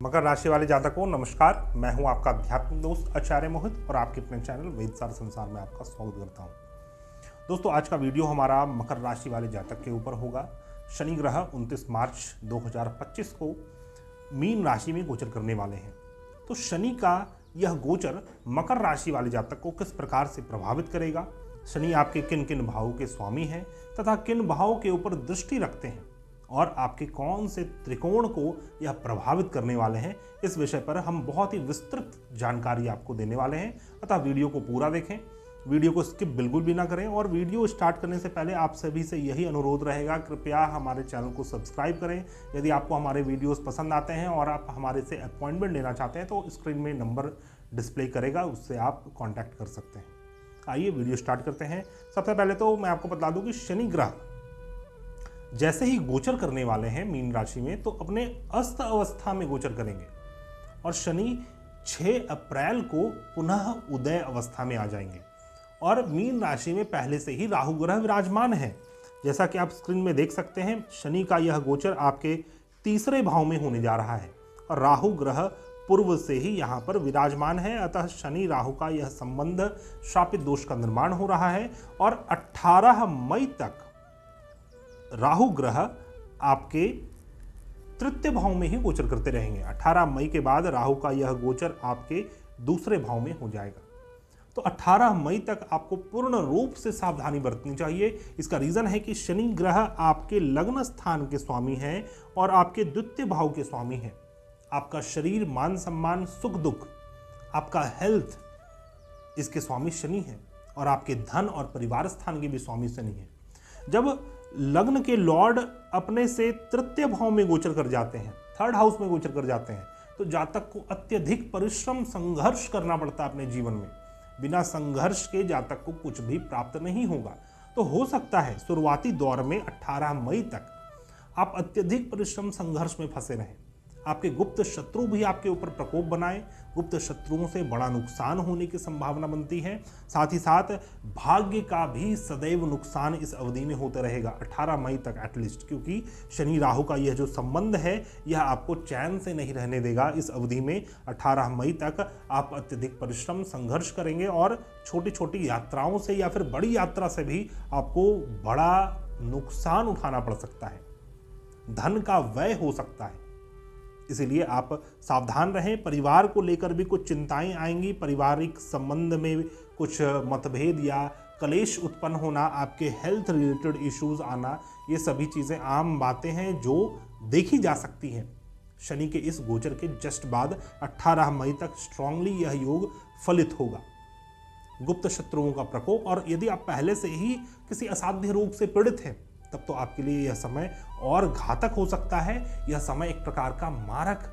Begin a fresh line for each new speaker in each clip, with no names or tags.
मकर राशि वाले जातकों नमस्कार। मैं हूं आपका आध्यात्मिक दोस्त आचार्य मोहित और आपके अपने चैनल वेदसार संसार में आपका स्वागत करता हूं। दोस्तों, आज का वीडियो हमारा मकर राशि वाले जातक के ऊपर होगा। शनि ग्रह 29 मार्च 2025 को मीन राशि में गोचर करने वाले हैं। तो शनि का यह गोचर मकर राशि वाले जातक को किस प्रकार से प्रभावित करेगा, शनि आपके किन किन भावों के स्वामी हैं तथा किन भावों के ऊपर दृष्टि रखते हैं और आपके कौन से त्रिकोण को यह प्रभावित करने वाले हैं, इस विषय पर हम बहुत ही विस्तृत जानकारी आपको देने वाले हैं। अतः वीडियो को पूरा देखें, वीडियो को स्किप बिल्कुल भी ना करें। और वीडियो स्टार्ट करने से पहले आप सभी से यही अनुरोध रहेगा, कृपया हमारे चैनल को सब्सक्राइब करें। यदि आपको हमारे वीडियोस पसंद आते हैं और आप हमारे से अपॉइंटमेंट लेना चाहते हैं तो स्क्रीन में नंबर डिस्प्ले करेगा, उससे आप कॉन्टैक्ट कर सकते हैं। आइए वीडियो स्टार्ट करते हैं। सबसे पहले तो मैं आपको बता दूं कि शनि ग्रह जैसे ही गोचर करने वाले हैं मीन राशि में, तो अपने अस्त अवस्था में गोचर करेंगे और शनि 6 अप्रैल को पुनः उदय अवस्था में आ जाएंगे। और मीन राशि में पहले से ही राहु ग्रह विराजमान है। जैसा कि आप स्क्रीन में देख सकते हैं, शनि का यह गोचर आपके तीसरे भाव में होने जा रहा है और राहु ग्रह पूर्व से ही यहाँ पर विराजमान है। अतः शनि राहु का यह संबंध शापित दोष का निर्माण हो रहा है और 18 मई तक राहु ग्रह आपके तृतीय भाव में ही गोचर करते रहेंगे। 18 मई के बाद राहु का यह गोचर आपके दूसरे भाव में हो जाएगा। तो 18 मई तक आपको पूर्ण रूप से सावधानी बरतनी चाहिए। इसका रीजन है कि शनि ग्रह आपके लग्न स्थान के स्वामी हैं और आपके द्वितीय भाव के स्वामी हैं। आपका शरीर, मान सम्मान, सुख दुख, आपका हेल्थ, इसके स्वामी शनि हैं और आपके धन और परिवार स्थान के भी स्वामी शनि हैं। जब लग्न के लॉर्ड अपने से तृतीय भाव में गोचर कर जाते हैं, थर्ड हाउस में गोचर कर जाते हैं, तो जातक को अत्यधिक परिश्रम, संघर्ष करना पड़ता है अपने जीवन में। बिना संघर्ष के जातक को कुछ भी प्राप्त नहीं होगा। तो हो सकता है शुरुआती दौर में 18 मई तक आप अत्यधिक परिश्रम, संघर्ष में फंसे रहें। आपके गुप्त शत्रु भी आपके ऊपर प्रकोप बनाएं, गुप्त शत्रुओं से बड़ा नुकसान होने की संभावना बनती है। साथ ही साथ भाग्य का भी सदैव नुकसान इस अवधि में होता रहेगा 18 मई तक एटलीस्ट, क्योंकि शनि राहु का यह जो संबंध है यह आपको चैन से नहीं रहने देगा। इस अवधि में 18 मई तक आप अत्यधिक परिश्रम, संघर्ष करेंगे और छोटी छोटी यात्राओं से या फिर बड़ी यात्रा से भी आपको बड़ा नुकसान उठाना पड़ सकता है, धन का व्यय हो सकता है। इसीलिए आप सावधान रहें। परिवार को लेकर भी कुछ चिंताएं आएंगी, पारिवारिक संबंध में कुछ मतभेद या कलेश उत्पन्न होना, आपके हेल्थ रिलेटेड इश्यूज आना, ये सभी चीज़ें आम बातें हैं जो देखी जा सकती हैं। शनि के इस गोचर के जस्ट बाद 18 मई तक स्ट्रांगली यह योग फलित होगा। गुप्त शत्रुओं का प्रकोप, और यदि आप पहले से ही किसी असाध्य रोग से पीड़ित हैं तब तो आपके लिए यह समय और घातक हो सकता है। यह समय एक प्रकार का मारक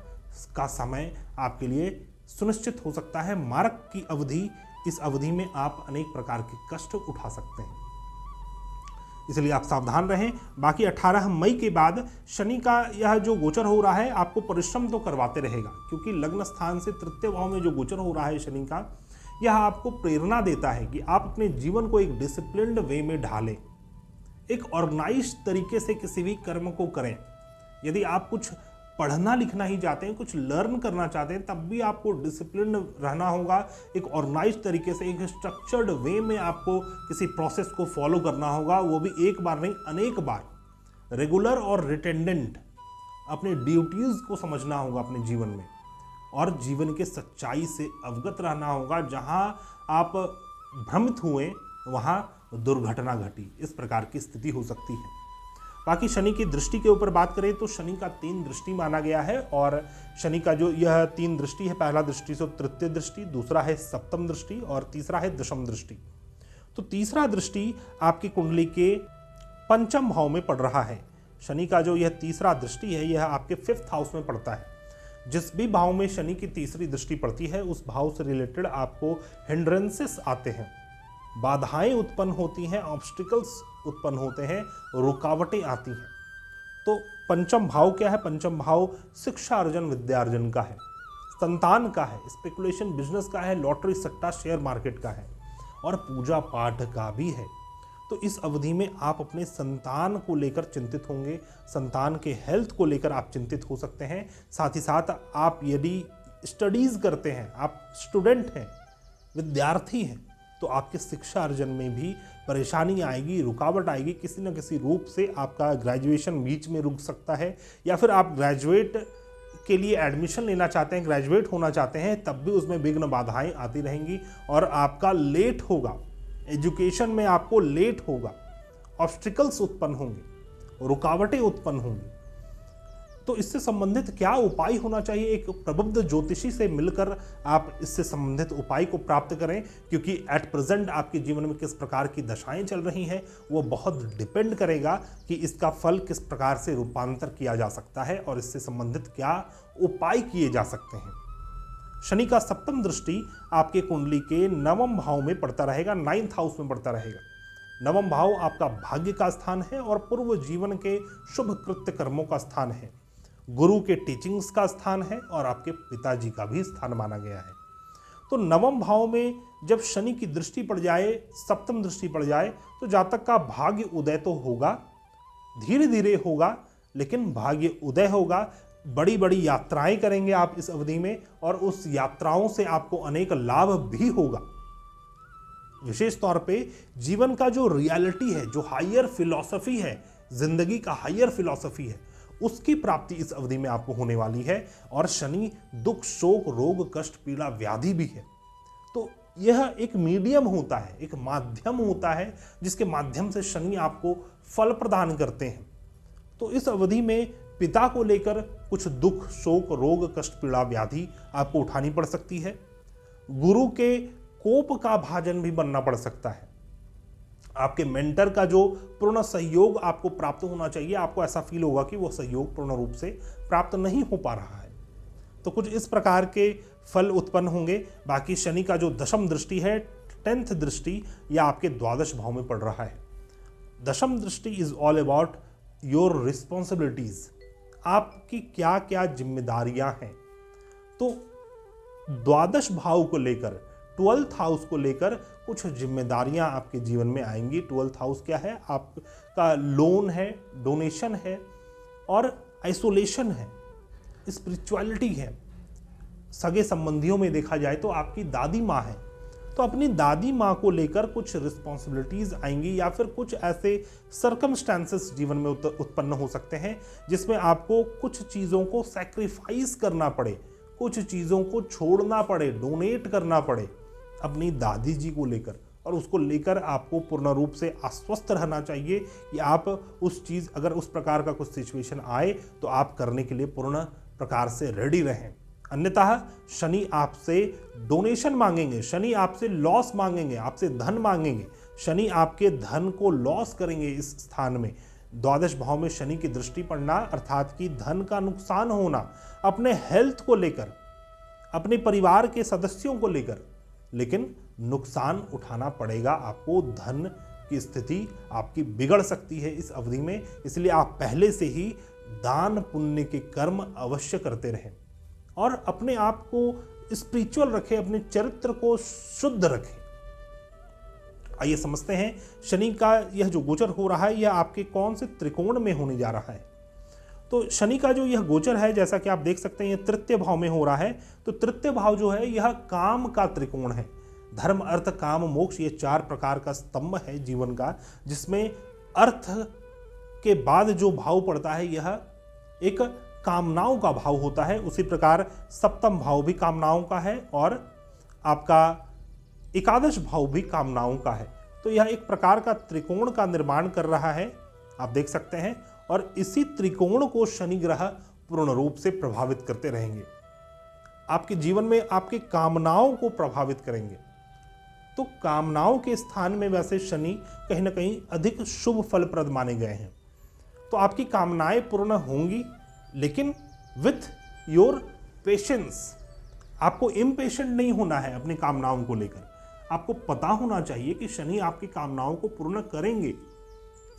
का समय आपके लिए सुनिश्चित हो सकता है। मारक की अवधि, इस अवधि में आप अनेक प्रकार के कष्ट उठा सकते हैं, इसलिए आप सावधान रहें। बाकी 18 मई के बाद शनि का यह जो गोचर हो रहा है आपको परिश्रम तो करवाते रहेगा, क्योंकि लग्न स्थान से तृतीय भाव में जो गोचर हो रहा है शनि का, यह आपको प्रेरणा देता है कि आप अपने जीवन को एक डिसिप्लिन्ड वे में ढालें, एक ऑर्गेनाइज तरीके से किसी भी कर्म को करें। यदि आप कुछ पढ़ना लिखना ही चाहते हैं, कुछ लर्न करना चाहते हैं, तब भी आपको डिसिप्लिन रहना होगा। एक ऑर्गेनाइज तरीके से, एक स्ट्रक्चर्ड वे में आपको किसी प्रोसेस को फॉलो करना होगा, वो भी एक बार नहीं अनेक बार। रेगुलर और रिटेंडेंट अपने ड्यूटीज को समझना होगा अपने जीवन में, और जीवन के सच्चाई से अवगत रहना होगा। जहां आप भ्रमित हुए वहां दुर्घटना घटी, इस प्रकार की स्थिति हो सकती है। बाकी शनि की दृष्टि के ऊपर बात करें तो शनि का 3 दृष्टि माना गया है, और शनि का जो यह 3 दृष्टि है, पहला दृष्टि से तृतीय दृष्टि, दूसरा है सप्तम दृष्टि और तीसरा है दशम दृष्टि। तो तीसरा दृष्टि आपकी कुंडली के पंचम भाव में पड़ रहा है। शनि का जो यह तीसरा दृष्टि है यह आपके 5th हाउस में पड़ता है। जिस भी भाव में शनि की तीसरी दृष्टि पड़ती है उस भाव से रिलेटेड आपको हिंड्रेंसेस आते हैं, बाधाएं उत्पन्न होती हैं, ऑब्स्टिकल्स उत्पन्न होते हैं, रुकावटें आती हैं। तो पंचम भाव क्या है? पंचम भाव शिक्षा अर्जन, विद्यार्जन का है, संतान का है, स्पेकुलेशन बिजनेस का है, लॉटरी, सट्टा, शेयर मार्केट का है और पूजा पाठ का भी है। तो इस अवधि में आप अपने संतान को लेकर चिंतित होंगे, संतान के हेल्थ को लेकर आप चिंतित हो सकते हैं। साथ ही साथ आप यदि स्टडीज़ करते हैं, आप स्टूडेंट हैं, विद्यार्थी हैं, तो आपके शिक्षा अर्जन में भी परेशानी आएगी, रुकावट आएगी। किसी न किसी रूप से आपका ग्रेजुएशन बीच में रुक सकता है, या फिर आप ग्रेजुएट के लिए एडमिशन लेना चाहते हैं, ग्रेजुएट होना चाहते हैं, तब भी उसमें विघ्न बाधाएं आती रहेंगी और आपका लेट होगा, एजुकेशन में आपको लेट होगा, ऑब्स्टिकल्स उत्पन्न होंगे, रुकावटें उत्पन्न होंगी। तो इससे संबंधित क्या उपाय होना चाहिए, एक प्रबुद्ध ज्योतिषी से मिलकर आप इससे संबंधित उपाय को प्राप्त करें, क्योंकि एट प्रेजेंट आपके जीवन में किस प्रकार की दशाएं चल रही हैं वो बहुत डिपेंड करेगा कि इसका फल किस प्रकार से रूपांतर किया जा सकता है और इससे संबंधित क्या उपाय किए जा सकते हैं। शनि का सप्तम दृष्टि आपके कुंडली के नवम भाव में पड़ता रहेगा, 9th हाउस में पड़ता रहेगा। नवम भाव आपका भाग्य का स्थान है और पूर्व जीवन के शुभ कृत्य कर्मों का स्थान है, गुरु के टीचिंग्स का स्थान है और आपके पिताजी का भी स्थान माना गया है। तो नवम भाव में जब शनि की दृष्टि पड़ जाए, सप्तम दृष्टि पड़ जाए, तो जातक का भाग्य उदय तो होगा, धीरे धीरे होगा, लेकिन भाग्य उदय होगा। बड़ी बड़ी यात्राएं करेंगे आप इस अवधि में और उस यात्राओं से आपको अनेक लाभ भी होगा। विशेष तौर पे जीवन का जो रियलिटी है, जो हायर फिलॉसफी है, जिंदगी का हायर फिलॉसफी है, उसकी प्राप्ति इस अवधि में आपको होने वाली है। और शनि दुख, शोक, रोग, कष्ट, पीड़ा, व्याधि भी है। तो यह एक मीडियम होता है, एक माध्यम होता है जिसके माध्यम से शनि आपको फल प्रदान करते हैं। तो इस अवधि में पिता को लेकर कुछ दुख, शोक, रोग, कष्ट, पीड़ा, व्याधि आपको उठानी पड़ सकती है। गुरु के कोप का भाजन भी बनना पड़ सकता है। आपके मेंटर का जो पूर्ण सहयोग आपको प्राप्त होना चाहिए, आपको ऐसा फील होगा कि वो सहयोग पूर्ण रूप से प्राप्त नहीं हो पा रहा है। तो कुछ इस प्रकार के फल उत्पन्न होंगे। बाकी शनि का जो दशम दृष्टि है, 10th दृष्टि, यह आपके द्वादश भाव में पड़ रहा है। दशम दृष्टि is all about your responsibilities, आपकी क्या क्या जिम्मेदारियां हैं। तो द्वादश भाव को लेकर, 12th हाउस को लेकर कुछ जिम्मेदारियां आपके जीवन में आएंगी। 12th हाउस क्या है? आपका लोन है, डोनेशन है और आइसोलेशन है, स्पिरिचुअलिटी है। सगे संबंधियों में देखा जाए तो आपकी दादी माँ है, तो अपनी दादी माँ को लेकर कुछ रिस्पॉन्सिबिलिटीज आएंगी, या फिर कुछ ऐसे सर्कमस्टेंसेस जीवन में उत्पन्न हो सकते हैं जिसमें आपको कुछ चीज़ों को सैक्रिफाइस करना पड़े, कुछ चीज़ों को छोड़ना पड़े, डोनेट करना पड़े अपनी दादी जी को लेकर। और उसको लेकर आपको पूर्ण रूप से आश्वस्त रहना चाहिए कि आप उस चीज़, अगर उस प्रकार का कुछ सिचुएशन आए तो आप करने के लिए पूर्ण प्रकार से रेडी रहें। अन्यतः शनि आपसे डोनेशन मांगेंगे, शनि आपसे लॉस मांगेंगे, आपसे धन मांगेंगे, शनि आपके धन को लॉस करेंगे। इस स्थान में द्वादश भाव में शनि की दृष्टि पड़ना अर्थात कि धन का नुकसान होना, अपने हेल्थ को लेकर, अपने परिवार के सदस्यों को लेकर, लेकिन नुकसान उठाना पड़ेगा आपको। धन की स्थिति आपकी बिगड़ सकती है इस अवधि में, इसलिए आप पहले से ही दान पुण्य के कर्म अवश्य करते रहें और अपने आप को स्पिरिचुअल रखें, अपने चरित्र को शुद्ध रखें। आइए समझते हैं शनि का यह जो गोचर हो रहा है, यह आपके कौन से त्रिकोण में होने जा रहा है। तो शनि का जो यह गोचर है, जैसा कि आप देख सकते हैं, यह तृतीय भाव में हो रहा है। तो तृतीय भाव जो है यह काम का त्रिकोण है। धर्म, अर्थ, काम, मोक्ष, ये 4 प्रकार का स्तंभ है जीवन का, जिसमें अर्थ के बाद जो भाव पड़ता है यह एक कामनाओं का भाव होता है। उसी प्रकार सप्तम भाव भी कामनाओं का है और आपका एकादश भाव भी कामनाओं का है। तो यह एक प्रकार का त्रिकोण का निर्माण कर रहा है, आप देख सकते हैं। और इसी त्रिकोण को शनि ग्रह पूर्ण रूप से प्रभावित करते रहेंगे, आपके जीवन में आपके कामनाओं को प्रभावित करेंगे। तो कामनाओं के स्थान में वैसे शनि कहीं ना कहीं अधिक शुभ फलप्रद माने गए हैं। तो आपकी कामनाएं पूर्ण होंगी, लेकिन विथ योर पेशेंस। आपको इम्पेशेंट नहीं होना है अपनी कामनाओं को लेकर। आपको पता होना चाहिए कि शनि आपकी कामनाओं को पूर्ण करेंगे।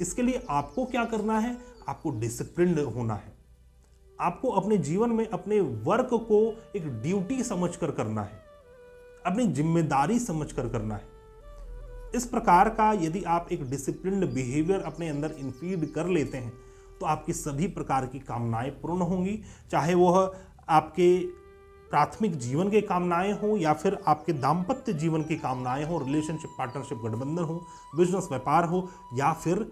इसके लिए आपको क्या करना है? आपको डिसिप्लिन्ड होना है। आपको अपने जीवन में अपने वर्क को एक ड्यूटी समझकर करना है, अपनी जिम्मेदारी समझकर करना है। इस प्रकार का यदि आप एक डिसिप्लिन्ड बिहेवियर अपने अंदर इनफीड कर लेते हैं तो आपकी सभी प्रकार की कामनाएं पूर्ण होंगी, चाहे वह आपके प्राथमिक जीवन के कामनाएं हो या फिर आपके दाम्पत्य जीवन की कामनाएं हो, रिलेशनशिप पार्टनरशिप गठबंधन हो, बिजनेस व्यापार हो या फिर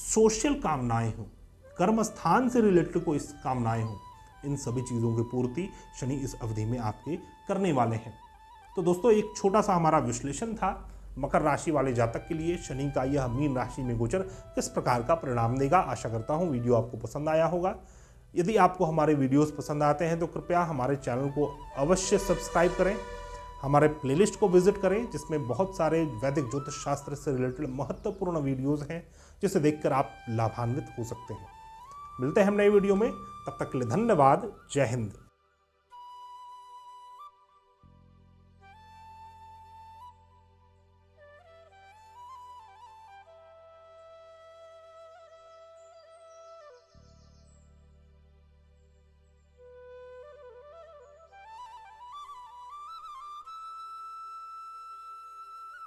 सोशल कामनाएं हो, कर्म स्थान से रिलेटेड कोई कामनाएं हो। इन सभी चीज़ों की पूर्ति शनि इस अवधि में आपके करने वाले हैं। तो दोस्तों एक छोटा सा हमारा विश्लेषण था मकर राशि वाले जातक के लिए शनि का यह मीन राशि में गोचर किस प्रकार का परिणाम देगा। आशा करता हूँ वीडियो आपको पसंद आया होगा। यदि आपको हमारे वीडियोस पसंद आते हैं तो कृपया हमारे चैनल को अवश्य सब्सक्राइब करें, हमारे प्लेलिस्ट को विजिट करें जिसमें बहुत सारे वैदिक ज्योतिष शास्त्र से रिलेटेड महत्वपूर्ण वीडियोस हैं जिसे देखकर आप लाभान्वित हो सकते हैं। मिलते हैं हम नए वीडियो में, तब तक के लिए धन्यवाद। जय हिंद।